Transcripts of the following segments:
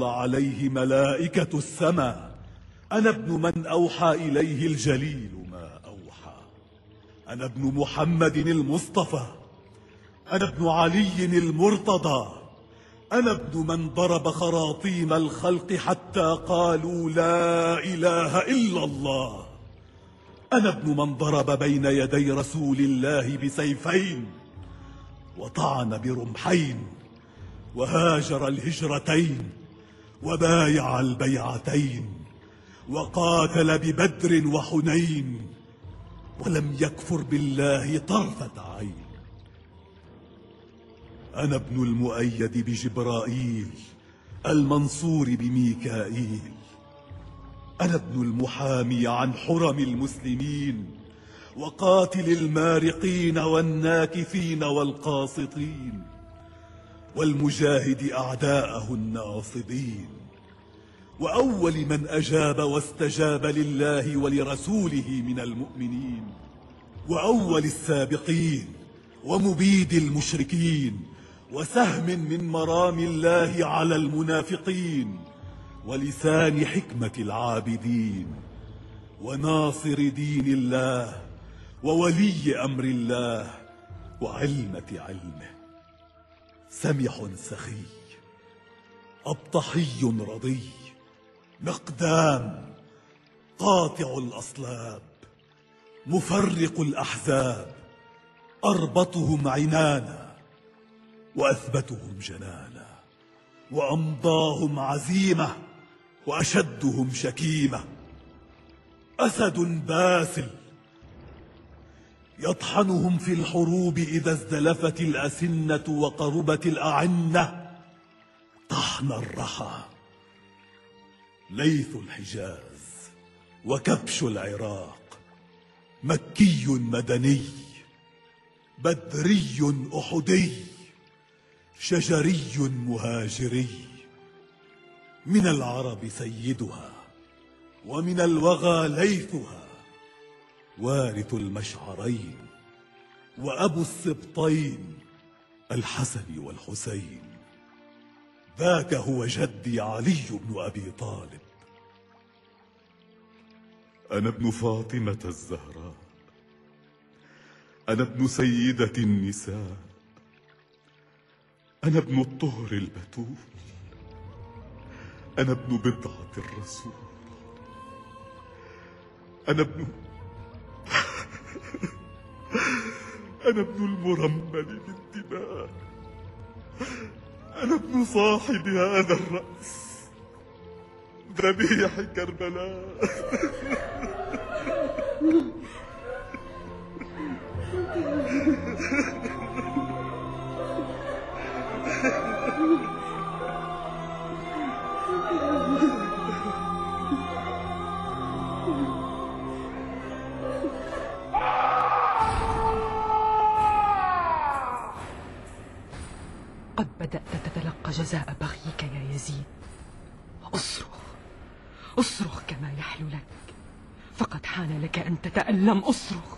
عليه ملائكة السماء. أنا ابن من أوحى إليه الجليل ما أوحى. أنا ابن محمد المصطفى. أنا ابن علي المرتضى. أنا ابن من ضرب خراطيم الخلق حتى قالوا لا إله إلا الله. أنا ابن من ضرب بين يدي رسول الله بسيفين، وطعن برمحين، وهاجر الهجرتين، وبايع البيعتين، وقاتل ببدر وحنين، ولم يكفر بالله طرفة عين. أنا ابن المؤيد بجبرائيل، المنصور بميكائيل. أنا ابن المحامي عن حرم المسلمين، وقاتل المارقين والناكثين والقاسطين، والمجاهد أعداءه الناصبين، وأول من أجاب واستجاب لله ولرسوله من المؤمنين، وأول السابقين، ومبيد المشركين، وسهم من مرام الله على المنافقين، ولسان حكمة العابدين، وناصر دين الله، وولي أمر الله، وعلمة علمه. سمح سخي، أبطحي رضي، مقدام، قاطع الأصلاب، مفرق الأحزاب، أربطهم عنانا، وأثبتهم جنانا، وأمضاهم عزيمة، وأشدهم شكيمة. أسد باسل يطحنهم في الحروب إذا ازدلفت الأسنة وقربت الأعنة طحن الرحى. ليث الحجاز وكبش العراق، مكي مدني، بدري أحدي، شجري مهاجري. من العرب سيدها، ومن الوغى ليثها، وارث المشعرين، وأبو السبطين الحسن والحسين. ذاك هو جدي علي بن أبي طالب. أنا ابن فاطمة الزهراء. أنا ابن سيدة النساء. أنا ابن الطهر البتول. أنا ابن بضعة الرسول. أنا ابن أنا ابن المرمل بالدماء. أنا ابن صاحب هذا الرأس، ذبيح كربلاء. قد بدأت تتلقى جزاء بغيك يا يزيد. اصرخ كما يحلو لك، فقد حان لك أن تتألم. اصرخ.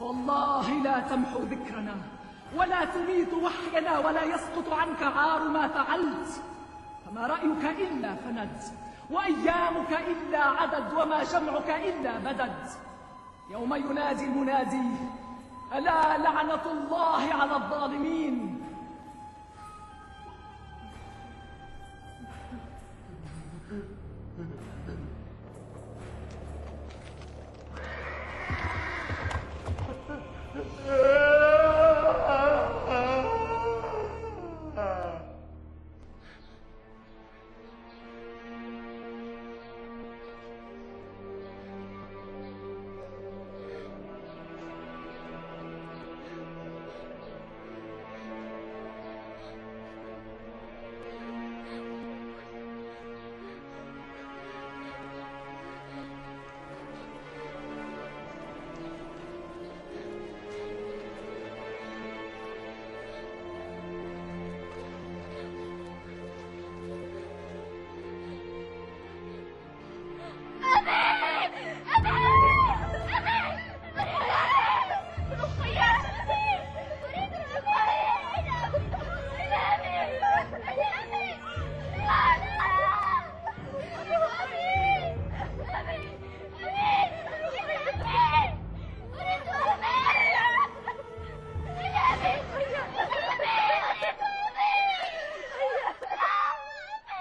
فالله لا تمحو ذكرنا، ولا تميت وحينا، ولا يسقط عنك عار ما فعلت. فما رأيك إلا فند، وأيامك إلا عدد، وما جمعك إلا بدد. يوم ينادي المنادي: ألا لعنة الله على الظالمين.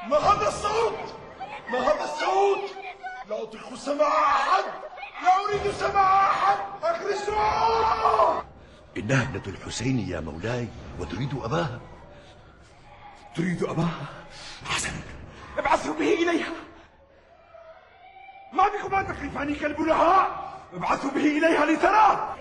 ما هذا الصوت؟ ما هذا الصوت؟ لا أطيق سماع أحد، لا أريد سماع أحد، أخرسوه! إنها ابنة الحسين يا مولاي، وتريد أباها. تريد أباها؟ حسن، ابعثوا به إليها. ما بكم أن تكلفني كلب لها؟ ابعثوا به إليها لتراه.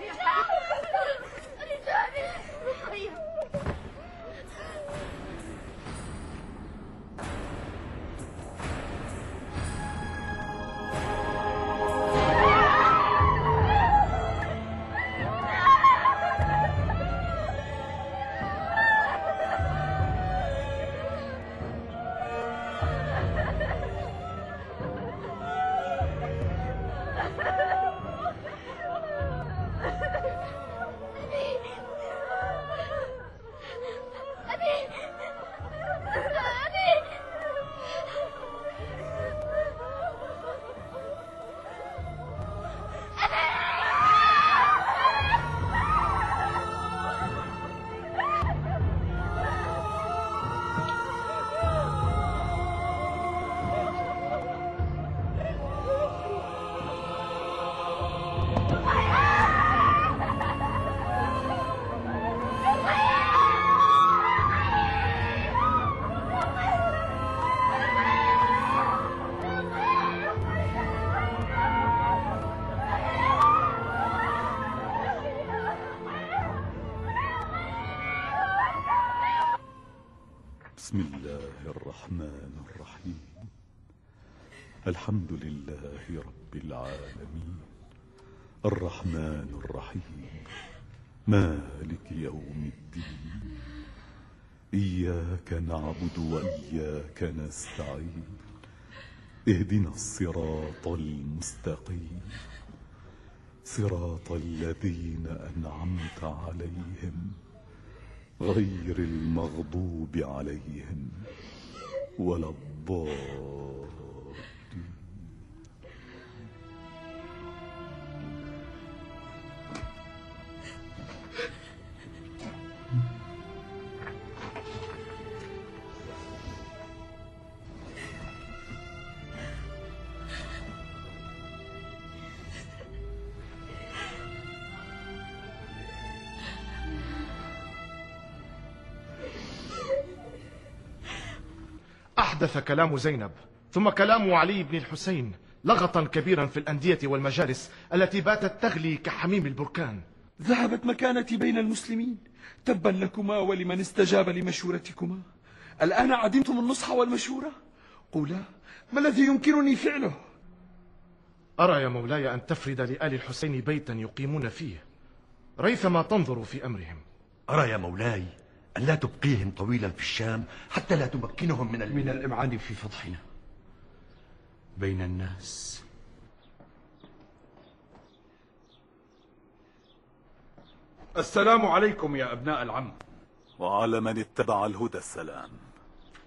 بسم الله الرحمن الرحيم. الحمد لله رب العالمين، الرحمن الرحيم، مالك يوم الدين، إياك نعبد وإياك نستعين، اهدنا الصراط المستقيم، صراط الذين أنعمت عليهم غير المغضوب عليهم ولا الضالين. أحدث كلام زينب ثم كلام علي بن الحسين لغطا كبيرا في الأندية والمجالس التي باتت تغلي كحميم البركان. ذهبت مكانتي بين المسلمين، تبا لكما ولمن استجاب لمشورتكما. الآن عدمتم النصح والمشورة؟ قولا ما الذي يمكنني فعله؟ أرى يا مولاي أن تفرد لآل الحسين بيتا يقيمون فيه ريثما تنظر في أمرهم. أرى يا مولاي أن لا تبقيهم طويلا في الشام حتى لا تمكنهم من الإمعان في فضحنا بين الناس. السلام عليكم يا أبناء العم. وعلى من اتبع الهدى السلام.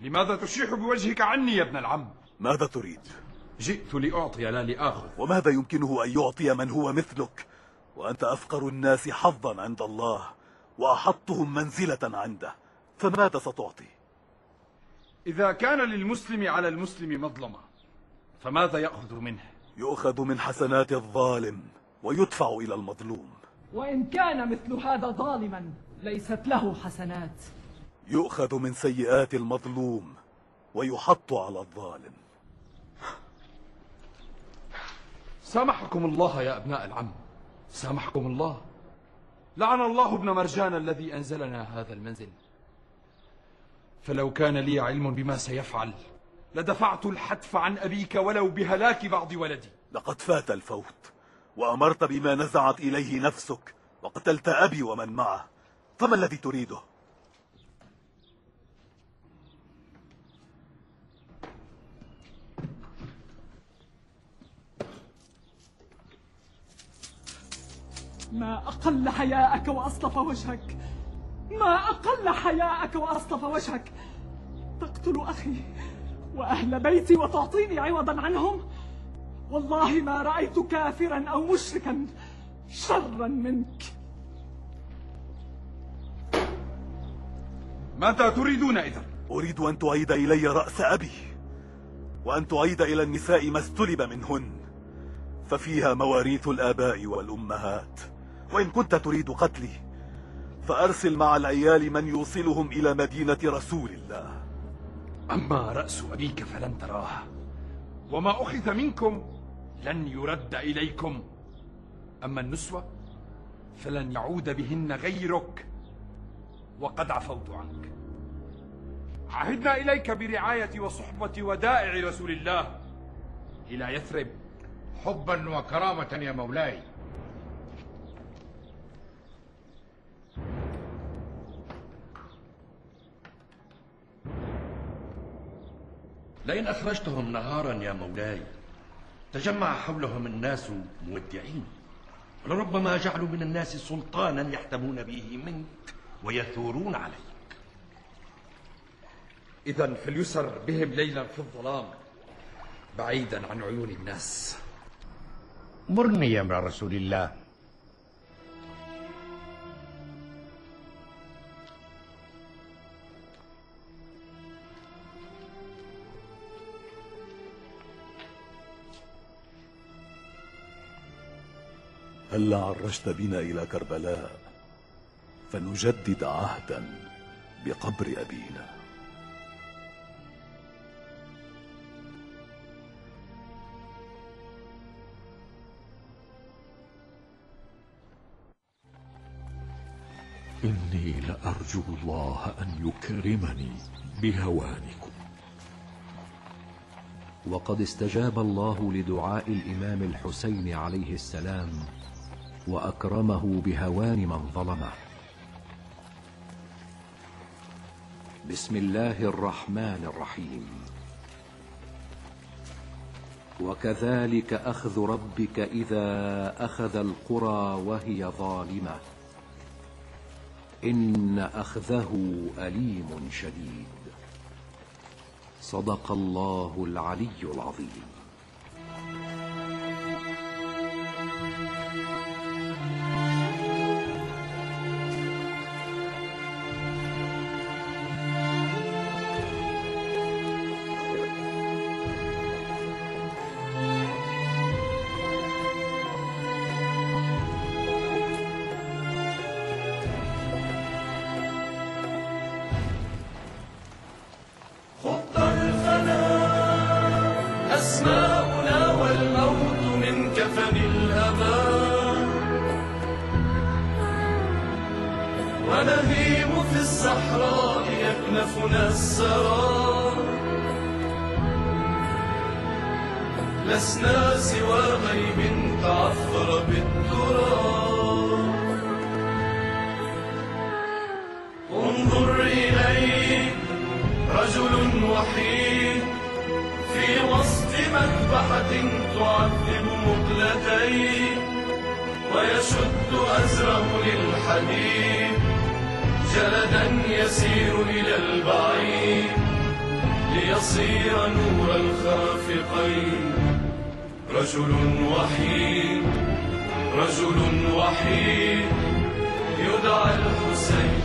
لماذا تشيح بوجهك عني يا ابن العم؟ ماذا تريد؟ جئت لأعطي لا لآخذ. وماذا يمكنه أن يعطي من هو مثلك وأنت أفقر الناس حظا عند الله وأحطهم منزلة عنده؟ فماذا ستعطي؟ إذا كان للمسلم على المسلم مظلمة فماذا يأخذ منه؟ يؤخذ من حسنات الظالم ويدفع إلى المظلوم. وإن كان مثل هذا ظالما ليست له حسنات. يؤخذ من سيئات المظلوم ويحط على الظالم. سامحكم الله يا أبناء العم، سامحكم الله. لعن الله ابن مرجان الذي أنزلنا هذا المنزل. فلو كان لي علم بما سيفعل لدفعت الحتف عن أبيك ولو بهلاك بعض ولدي. لقد فات الفوت وأمرت بما نزعت إليه نفسك وقتلت أبي ومن معه، فما الذي تريده؟ ما أقل حياءك وأصلف وجهك، ما أقل حياءك وأصلف وجهك. تقتل أخي وأهل بيتي وتعطيني عوضا عنهم. والله ما رأيت كافرا أو مشركا شرا منك. ماذا تريدون إذن؟ أريد أن تعيد إلي رأس أبي. وأن تعيد إلى النساء ما استلب منهن، ففيها مواريث الآباء والأمهات. وإن كنت تريد قتلي فأرسل مع العيال من يوصلهم إلى مدينة رسول الله. أما رأس أبيك فلن تراه، وما أخذ منكم لن يرد إليكم. أما النسوة فلن يعود بهن غيرك، وقد عفوت عنك. عهدنا إليك برعاية وصحبة ودائع رسول الله إلى يثرب. حبا وكرامة يا مولاي. لئن أخرجتهم نهارا يا مولاي تجمع حولهم الناس مودعين، ولربما جعلوا من الناس سلطانا يحتمون به منك ويثورون عليك. إذن فليسر بهم ليلا في الظلام بعيدا عن عيون الناس. مرني يا امر رسول الله. هل عرجت بنا إلى كربلاء فنجدد عهدا بقبر أبينا؟ إني لأرجو الله أن يكرمني بهوانكم. وقد استجاب الله لدعاء الإمام الحسين عليه السلام وأكرمه بهوان من ظلمه. بسم الله الرحمن الرحيم. وكذلك أخذ ربك إذا أخذ القرى وهي ظالمة إن أخذه أليم شديد. صدق الله العلي العظيم. أسماؤنا والموت من كفن الهباء، ونهيم في الصحراء يكنفنا السرى. لسنا سوى غيب تعثر بالتراب. انظر إليه رجل وحيد في وسط مذبحة تعذب مقلتين، ويشد أزره للحديد جلدا يسير إلى البعيد ليصير نور الخافقين. رجل وحيد رجل وحيد يدعى الحسين.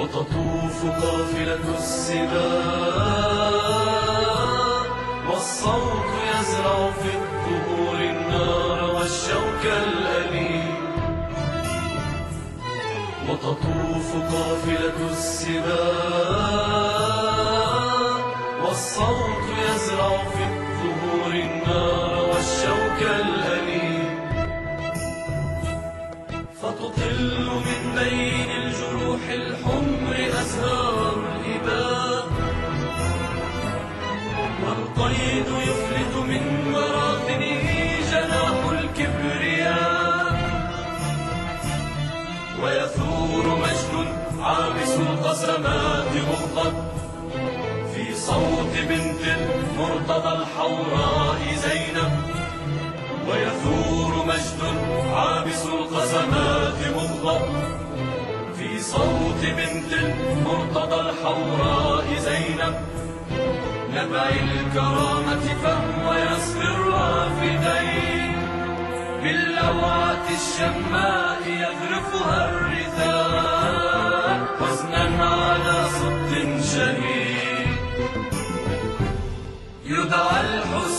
وتطوف قافلة السباع، والصوت يزرع في الظهور النار والشوك الأليم. وتطوف قافلة السباع، والصوت يزرع في الظهور النار والشوك الأليم. فتطل من بين الجروح الحمر أزهار الإباء، والقيد يفلت من براثنه جناح الكبرياء، ويثور ويثور مجد عابس القسمات مغضب في صوت بنت المرتضى الحوراء زينب. ويثور مجد عابس القسمات مغضب في صوت بنت المرتضى الحوراء زينب. نبع الكرامة فهو يصفي الرافدين باللوعة الشماء يذرفها الرثاء حزنا على صد شهيد. يدعى الحسين